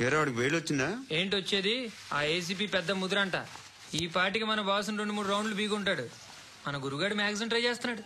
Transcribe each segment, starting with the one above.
వాడికి వేలు వచ్చిందా? ఏంటి వచ్చేది? ఆ ఏసీపీ పెద్ద ముద్రంట. ఈ పాటికి మన బాసును 2-3 రౌండ్లు బీగుంటాడు. మన గురుగాడు మ్యాగజైన్ ట్రై చేస్తున్నాడు.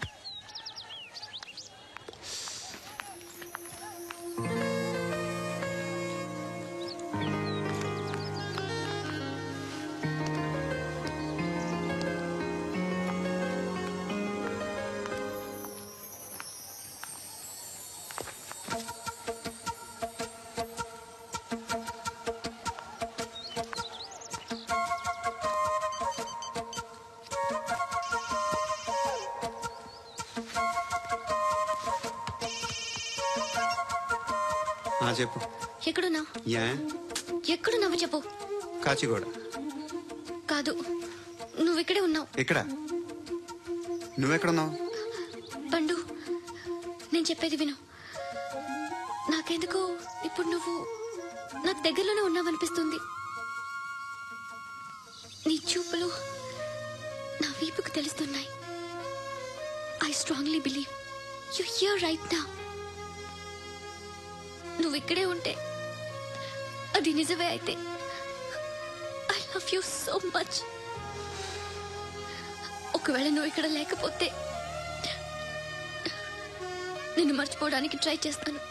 చెప్పు. ఎక్కడున్నావు? ఎక్కడున్నావు చెప్పు. కాచిగూడ. కాదు, నువ్వు ఇక్కడే ఉన్నావు. ఇక్కడ నువ్వెక్కడున్నావు? పండు, నేను చెప్పేది విను. నాకెందుకు ఇప్పుడు నువ్వు నాకు దగ్గరలోనే ఉన్నావనిపిస్తుంది. నీ చూపులు నా వీపుకు తెలుస్తున్నాయి. I strongly believe you here right now. నువ్వు ఇక్కడే ఉంటే అది నిజమే అయితే I love you so much. ఒకవేళ నువ్వు ఇక్కడ లేకపోతే నిన్ను మర్చిపోవడానికి ట్రై చేస్తాను.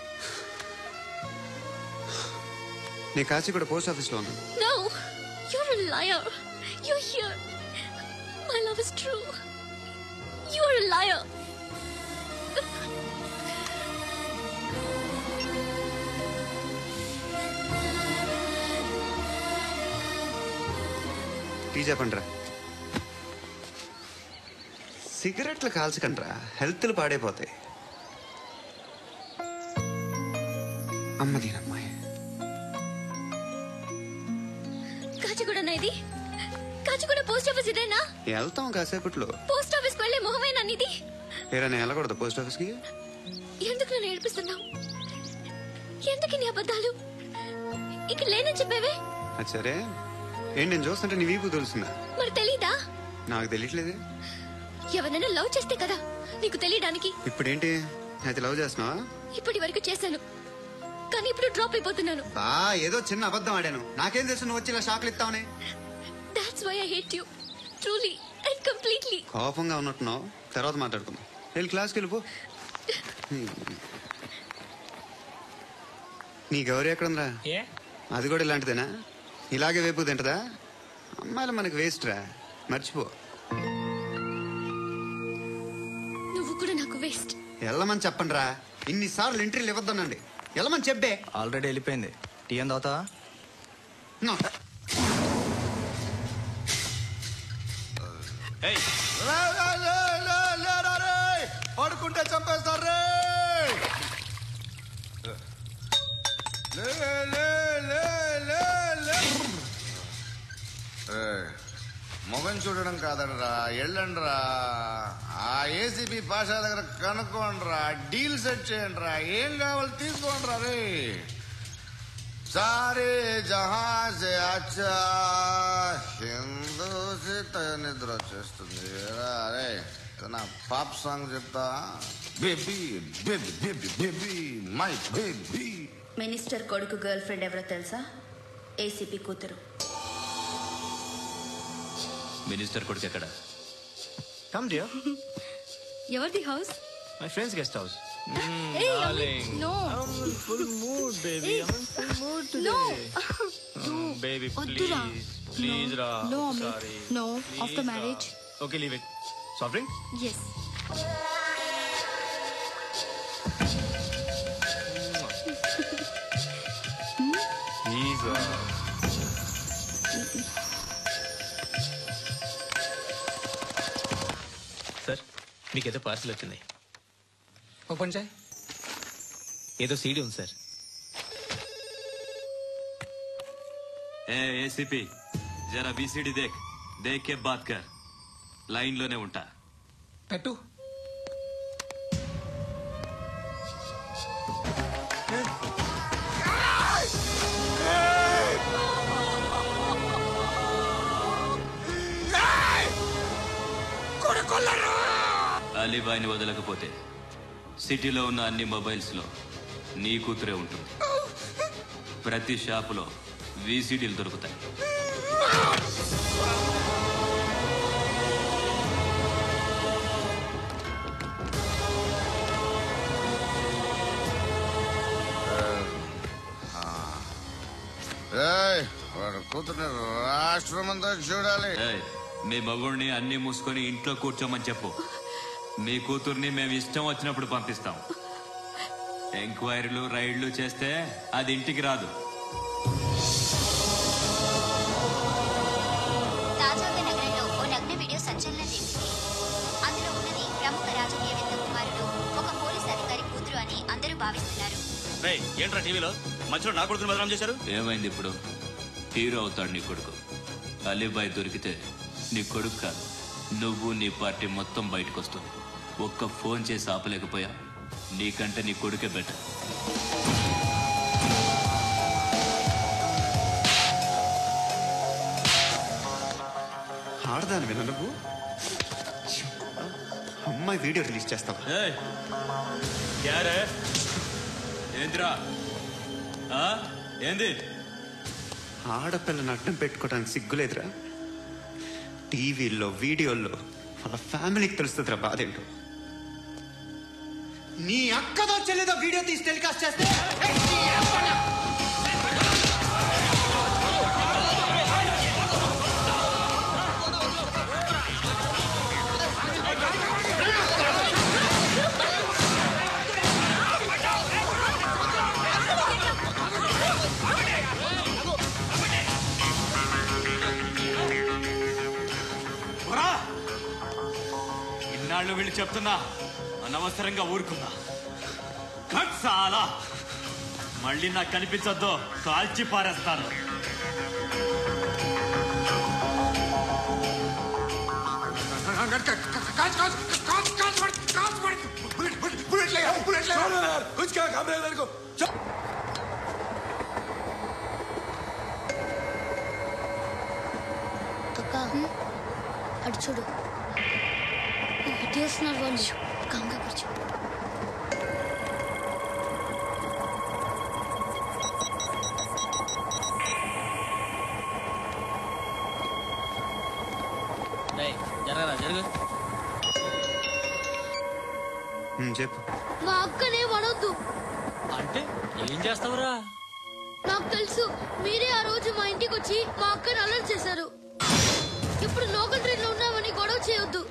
నీ కాచిగూడ పోస్ట్ ఆఫీస్ లో ఉన్నా. No, you're a liar. You're here. My love is true. You're a liar. Tea చెప్పండిరా. సిగరెట్లు కాల్చకండ్రా, హెల్త్లు పాడైపోతాయి. అమ్మదీనమ్మాయి. కాచిగూడనా ఇది? కాచిగూడ పోస్ట్ ఆఫీస్ ఇదేనా? వెళ్తాం కాసేపట్లో. పోస్ట్ ఆఫీస్ కు వెళ్లే మొహమేనా నీది? ఏరా నేను వెళ్ళకూడదు పోస్ట్ ఆఫీస్ కి? ఎందుకు నన్ను ఏడిపిస్తున్నావు? ఎందుకు నీ అబద్ధాలు? ఇక్కడ లేనని చెప్పేవే. సరే ఏంటి, నేను చూస్తుంటే నీ వీపు తెలుస్తుందా? మరి తెలీదా? నాకు తెలియట్లేదు. ఎవరైనా లవ్ చేస్తే కదా నీకు తెలియడానికి. ఇప్పుడేంటి అయితే లవ్ చేస్తున్నావా? ఇప్పటి వరకు చేశాను, కానీ ఇప్పుడు డ్రాప్ అయిపోతున్నాను. ఏదో చిన్న అబద్ధం ఆడాను. నాకేం తెలుసు నువ్వు వచ్చి ఇలా షాక్లు ఇస్తావని. That's why I hate you. Truly and completely. కోపంగా ఉన్నట్టున్నావు, తర్వాత మాట్లాడుకుందాం. వెళ్ళి క్లాస్కి వెళ్ళిపో. నీ గౌరీ ఎక్కడుందా? అది కూడా ఇలాంటిదేనా? ఇలాగే వేపు తింటదా? అమ్మాయిలు మనకి వేస్ట్ రా, మర్చిపో. నువ్వు కూడా నాకు వేస్ట్. వెళ్ళమని చెప్పండి రా. ఇన్నిసార్లు ఎంట్రీలు ఇవ్వద్దనండి. వెళ్ళమని చెప్పే. ఆల్రెడీ వెళ్ళిపోయింది. టీ ఏం తాగుతావా? పడుకుంటే చంపేస్తారు. మొగం చూడడం కాదనరా, వెళ్ళండిరా. ఆ ఏసీపీ పాషా దగ్గర కనుక్కోండిరా, డీల్ సెట్ చేయండి రా. ఏం కావాలి తీసుకోండిరా. రే సారే జహాజే అచ్చా హిందూ నిద్ర వచ్చేస్తుంది. అరే నా పాప్ సాంగ్ చెప్తా. Baby baby baby baby my baby. Minister కొడుకు గర్ల్ ఫ్రెండ్ ఎవరో తెలుసా? ఏసీపీ కూతురు. మినిస్టర్ కొడుకు ఎక్కడ? Come dear. ఎవరిది house? My friends guest house. No. I'm in full mood, baby. I'm in full mood today. No. Baby, Oddura. please, Ra. No, Amit. Sorry. No, Please, after marriage. Ra. Okay, leave it. Soft drink? Yes. Please, Ra. Sir, మీకేదో parcel వచ్చింది. Open చేయి. ఏదో CD ఉంది sir. ACP జరా బీసీడీ దేఖ్, దేఖ్ కే బాత్ కర్. లైన్ లోనే ఉంటా. పెట్టు. అలీబాయిని వదలకపోతే సిటీలో ఉన్న అన్ని మొబైల్స్ లో నీ కూతురే ఉంటుంది. ప్రతి షాపులో వీసీడీలు దొరుకుతాయి. కూతురు రాష్ట్రం అంతా చూడాలి. మీ మగుడిని అన్ని మూసుకొని ఇంట్లో కూర్చోమని చెప్పు. మీ కూతుర్ని మేము ఇష్టం వచ్చినప్పుడు పంపిస్తాం. ఎంక్వైరీలు రైడ్లు చేస్తే అది ఇంటికి రాదు. తాజాగా నగరంలో ఓ నగ్న వీడియో సంచలనం రేపింది. అందులో ఉన్నది ప్రముఖ రాజకీయవేత్త కుమారుడు, ఒక పోలీస్ అధికారి కూతురు అని అందరూ భావిస్తున్నారు. ఏంట్రా టీవీలో మధ్యలో నా కొడుకుని బదనాం చేశారు? ఏమైంది ఇప్పుడు? హీరో అవుతాడు నీ కొడుకు. అలీబాయ్ దొరికితే నీ కొడుకు కాదు, నువ్వు నీ పార్టీ మొత్తం బయటకు వస్తుంది. ఒక్క ఫోన్ చేసి ఆపలేకపోయా? నీకంటే నీ కొడుకే బెటర్. ఆడదాని విన నువ్వు అమ్మాయి వీడియో రిలీజ్ చేస్తావా? ఏంద్రా ఏంది? ఆడపిల్లని అడ్డం పెట్టుకోవడానికి సిగ్గులేదురా? టీవీల్లో వీడియోల్లో వాళ్ళ ఫ్యామిలీకి తెలుస్తుందిరా బాధేంటో. నీ అక్కదో చెల్లిదో వీడియో తీసి టెలికాస్ట్ చేస్తే ఇన్నాళ్ళు వీళ్ళు చెప్తున్నా అనవసరంగా ఊరుకున్నా. చాలా మళ్ళీ నాకు కనిపించొద్దు, కాల్చి పారేస్తాను. అటు చూడు, తీస్తున్నారు వాళ్ళు. కాంగా కూర్చో. చెప్పు. మా అక్కనే వడొద్దు అంటే ఏం చేస్తావురా? నాకు తెలుసు, మీరే ఆ రోజు మా ఇంటికి వచ్చి మా అక్కని అలర్ట్ చేశారు. ఇప్పుడు లోకల్ ట్రైన్ లో ఉన్నామని గొడవ చేయొద్దు.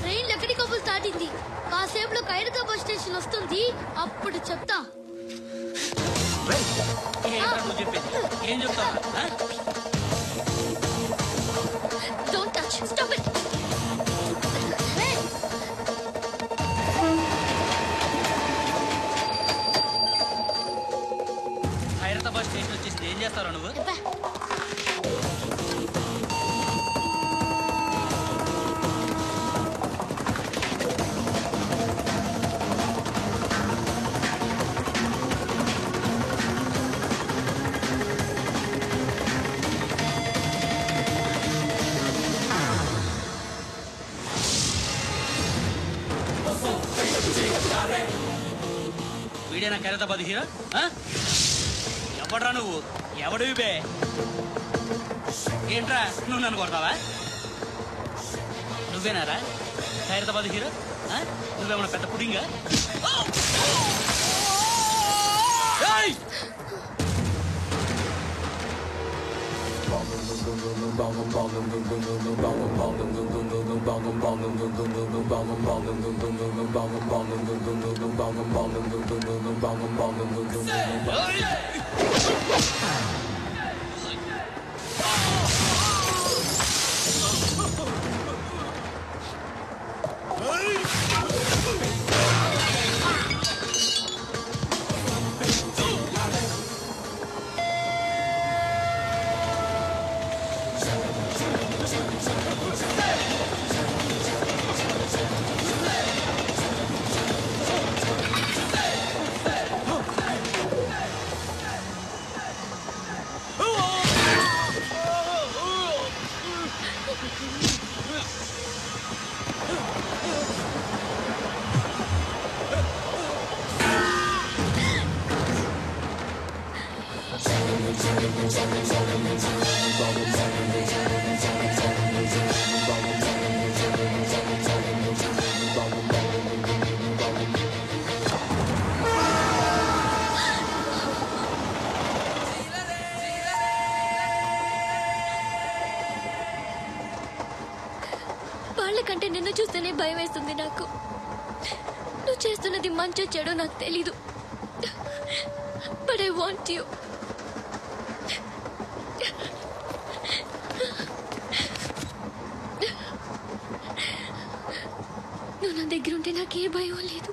ట్రైన్ లక్కడి కబుల్ దాటింది. కాసేపులో ఖైరతాబాద్ స్టేషన్ వస్తుంది, అప్పుడు చెప్తా. ఏం చెప్తావు? Don't touch. Stop it. Khairatabad station వచ్చేసి ఏం చేస్తారా నువ్వు? వీడేనా ఖైరతాబాద్ హీరో? ఎవడ్రా నువ్వు? ఎవడివి బే? ఏంట్రా నువ్వు నన్ను కొడతావా? నువ్వేనారా ఖైరతాబాద్ హీరో? నువ్వేమన్నా పెద్ద పుడింగా? వాళ్ళకంటే నిన్ను చూస్తేనే భయం వేస్తుంది నాకు. నువ్వు చేస్తున్నది మంచో చెడో నాకు తెలీదు. But I want you. నువ్వు నా దగ్గర ఉంటే నాకే భయం లేదు.